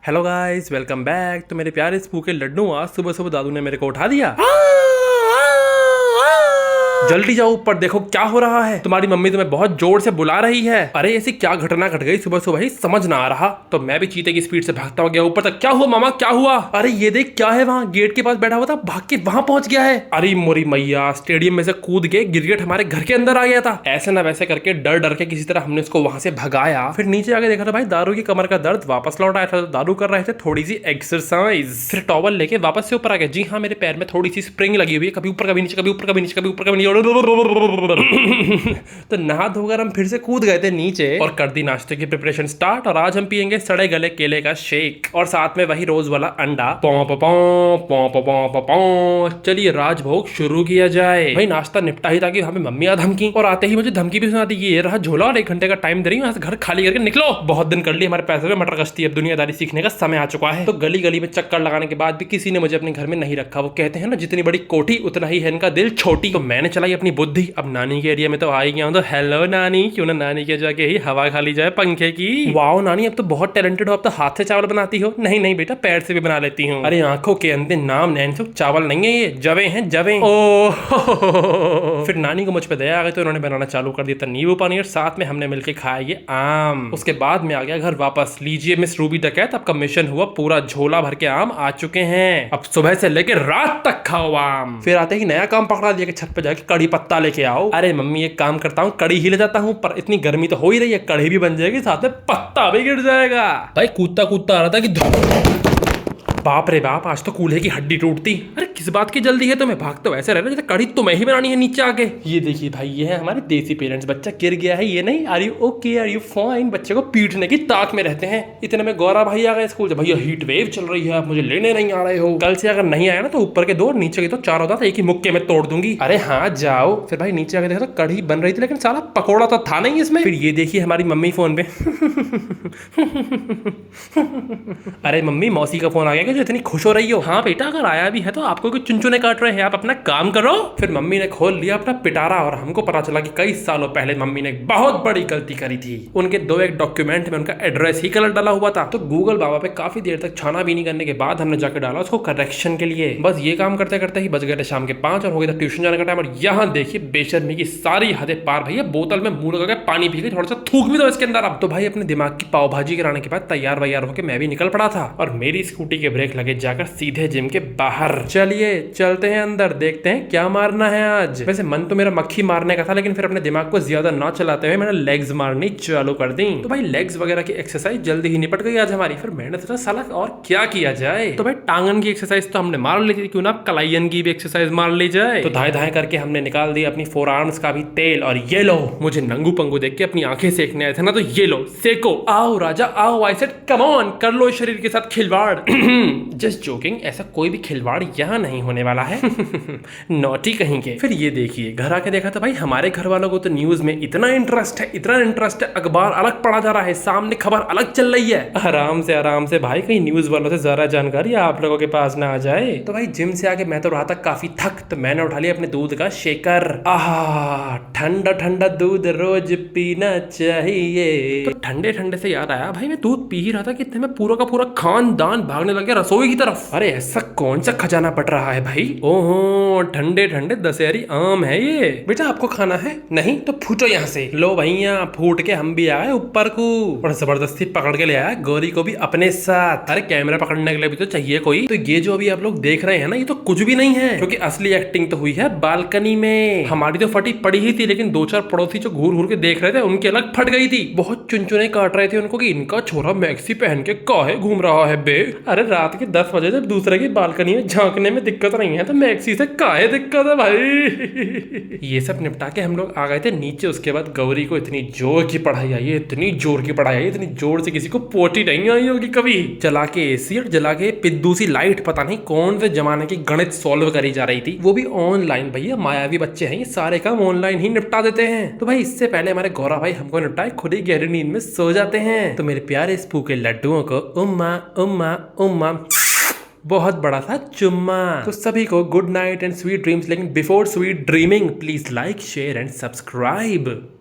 Hello guys, welcome back. तो मेरे प्यारे स्पू के लड्डू, आज सुबह सुबह दादू ने मेरे को उठा दिया। जल्दी जाओ ऊपर, देखो क्या हो रहा है। तुम्हारी मम्मी तुम्हें बहुत जोर से बुला रही है। अरे ऐसी क्या घटना घट गई सुबह सुबह ही, समझ ना आ रहा। तो मैं भी चीते की स्पीड से भागता हुआ गया ऊपर तक। क्या हुआ मामा, क्या हुआ? अरे ये देख, क्या है वहाँ गेट के पास बैठा हुआ था, भाग के वहां पहुंच गया है। अरे मोरी मैया, स्टेडियम में से कूद के गिरगिट हमारे घर के अंदर आ गया था। ऐसे ना वैसे करके डर डर के किसी तरह हमने उसको वहां से भगाया। फिर नीचे आके देखा था भाई, दारू की कमर का दर्द वापस लौट आया था। दारू कर रहे थे थोड़ी सी एक्सरसाइज। फिर टॉवल लेके वापस से ऊपर आ गया। जी हाँ, मेरे पैर में थोड़ी सी स्प्रिंग लगी हुई है, कभी ऊपर कभी नीचे, कभी ऊपर कभी नीचे, कभी ऊपर कभी नीचे। तो नहा धोकर हम फिर से कूद गए थे नीचे और कर दी नाश्ते की प्रिपरेशन स्टार्ट। और आज हम पियेंगे सड़े गले केले का शेक और साथ में वही रोज वाला अंडा। चलिए राजभोग शुरू किया जाए। भाई नाश्ता निपटा ही था कि हमें मम्मी आ धमकी, और आते ही मुझे धमकी भी सुना दी, ये रहा झोला और 1 घंटे का टाइम दे रही हूँ, घर खाली करके निकलो। बहुत दिन कर ली हमारे पैसे में मटर गश्ती, अब दुनियादारी सीखने का समय आ चुका है। तो गली गली में चक्कर लगाने के बाद भी किसी ने मुझे अपने घर में नहीं रखा। वो कहते हैं ना, जितनी बड़ी कोठी उतना ही है इनका दिल छोटी। तो मैंने चलाई अपनी बुद्धि, अब नानी के एरिया में तो आ ही गया हूं, तो हेलो नानी, क्यों ना नानी के जाके ही हवा खा ली जाए पंखे की। वाओ नानी, अब तो बहुत टैलेंटेड हो, अब तो हाथ से चावल बनाती हो। नहीं नहीं बेटा, पैर से भी बना लेती हूँ। अरे आंखों के अंदर नाम नैनसुख चावल नहीं है, ये जवे हैं जवे। ओ फिर नानी को मुझ पे दया आ गई तो उन्होंने बनाना चालू कर दिया था नींबू पानी, और साथ में हमने मिलकर खाया ये आम। उसके बाद में आ गया घर वापस। लीजिए मिस रूबी डकैत, आपका मिशन हुआ पूरा, झोला भर के आम आ चुके हैं। अब सुबह से लेकर रात तक खाओ आम। फिर आते ही नया काम पकड़ा दिया कि छत पे जाके कड़ी पत्ता लेके आओ। अरे मम्मी एक काम करता हूँ, कड़ी ही ले जाता हूँ, पर इतनी गर्मी तो हो ही रही है, कड़ी भी बन जाएगी, साथ में पत्ता भी गिर जाएगा। भाई कूदता कूदता आ रहा था कि बाप रे बाप, आज तो कूल्हे की हड्डी टूटती। अरे किस बात की जल्दी है तुम्हें, भाग तो वैसे रहना जैसे कड़ी तुम्हें ही बनानी है नीचे आके। ये देखिए भाई, ये है हमारे देसी पेरेंट्स। बच्चा गिर गया है, ये नहीं are you okay, are you fine, बच्चे को पीटने की ताक में रहते हैं। इतने में गौरा भाई आ गए स्कूल से। भैया हीट वेव चल रही है, आप मुझे लेने नहीं आ रहे हो। कल से अगर नहीं आया ना तो ऊपर के 2 नीचे के तो 4 होता था, एक ही मुक्के में तोड़ दूंगी। अरे हाँ जाओ। फिर भाई नीचे आके देखा तो कड़ी बन रही थी, लेकिन साला पकौड़ा तो था नहीं इसमें। फिर ये देखिए हमारी मम्मी फोन पे अरे मम्मी, मौसी का फोन आ गया कि जो इतनी खुश हो रही हो। हाँ बेटा, अगर आया भी है तो आपको कुछ चुनचुने काट रहे हैं, आप अपना काम करो। फिर मम्मी ने खोल लिया अपना पिटारा, और हमको पता चला कि कई सालों पहले मम्मी ने एक बहुत बड़ी गलती करी थी। उनके 2 डॉक्यूमेंट में उनका एड्रेस ही गलत डाला हुआ था। तो गूगल बाबा पे काफी देर तक छानाबीनी करने के बाद हमने जाकर डाला उसको करेक्शन के लिए। बस ये काम करते करते ही बज गए थे शाम के 5 और हो गया था ट्यूशन जाने का टाइम। और यहाँ देखिए बेशर्मी की सारी हदें पार। भैया बोतल में मुंह लगा के पानी पी के थोड़ा सा थूक भी दो इसके अंदर। अब तो भाई अपने दिमाग की पाव भाजी कराने के बाद तैयार वैयार होकर मैं भी निकल पड़ा था, और मेरी स्कूटी के ब्रेक लगे जाकर सीधे जिम के बाहर। चलिए चलते हैं अंदर, देखते हैं क्या मारना है आज। वैसे मन तो मेरा मक्खी मारने का था, लेकिन फिर अपने दिमाग को ज्यादा ना चलाते हुए मैंने लेग्स मारनी चालू कर दी। तो भाई लेग्स वगैरह की एक्सरसाइज जल्दी ही निपट गई आज हमारी। फिर मैंने सोचा साला और क्या किया जाए। तो भाई टांगन की एक्सरसाइज तो हमने मार ली थी, क्यों ना कलाइयन की भी एक्सरसाइज मार ली जाए। तो धाए धाए करके हमने निकाल दिया अपनी 4 आर्म्स का भी तेल। और ये लो, मुझे नंगू पंगू देख के अपनी आंखें सेकने आए थे ना, तो ये लो सेको। आओ राजा आओ, आई सेड कम ऑन, कर लो शरीर के साथ खिलवाड़। जस्ट जोकिंग, ऐसा कोई भी खिलवाड़ यहाँ नहीं होने वाला है। नॉटी कहीं के। फिर ये देखिए, घर आके देखा तो भाई हमारे घर वालों को तो न्यूज में इतना इंटरेस्ट है, इतना इंटरेस्ट है, अखबार अलग पढ़ा जा रहा है, सामने खबर अलग चल रही है। आराम से भाई, कहीं न्यूज वालों से ज्यादा जानकारी आप लोगों के पास ना आ जाए। तो भाई जिम से आके मैं तो रहा था काफी थक, तो मैंने उठा लिया अपने दूध का शेकर। आहा, ठंडा ठंडा दूध रोज पीना चाहिए। तो ठंडे ठंडे से याद आया, भाई मैं दूध पी ही रहा था कि इतने में पूरा का पूरा खानदान भागने लग गया रसोई की तरफ। अरे ऐसा कौन सा खजाना पट रहा है भाई? ओहो, ठंडे ठंडे दशहरी आम है ये। बेटा आपको खाना है? नहीं तो फूटो यहाँ से। लो भैया, फूट के हम भी आए ऊपर को, और जबरदस्ती पकड़ के ले आया गौरी को भी अपने साथ। अरे कैमरा पकड़ने के लिए भी तो चाहिए कोई। तो ये जो अभी आप लोग देख रहे हैं ना, ये तो कुछ भी नहीं है, क्योंकि असली एक्टिंग तो हुई है बालकनी में। हमारी तो फटी पड़ी ही थी, लेकिन 2-4 पड़ोसी जो घूर घूर के देख रहे थे उनकी अलग फट गई थी। बहुत चुनचुने काट रहे थे उनको कि इनका छोरा मैक्सी पहन के काहे घूम रहा है बे। अरे रात के 10 बजे जब दूसरे की बालकनी में झांकने में दिक्कत नहीं है, तो मैक्सी से काहे दिक्कत है भाई। ये सब निपटा के हम लोग आ गए थे नीचे। उसके बाद गौरी को इतनी जोर की पढ़ाई आई है, इतनी जोर की पढ़ाई आई, इतनी जोर से किसी को पोटी नहीं आई होगी कभी। जला के एसी और जला के पिद्दू सी लाइट, पता नहीं कौन से जमाने की गणित सॉल्व करी जा रही थी, वो भी ऑनलाइन। भैया मायावी बच्चे हैं, ये सारे काम ऑनलाइन ही निपटा देते हैं। तो भाई इससे पहले हमारे गौरा भाई हमको निपटाए, खुद ही गहरी नींद में सो जाते हैं। तो मेरे प्यारे स्पू के लड्डुओं को उम्मा उम्मा उम्मा बहुत बड़ा था चुम्मा। तो सभी को good night and sweet dreams. लेकिन before sweet dreaming please like share and subscribe.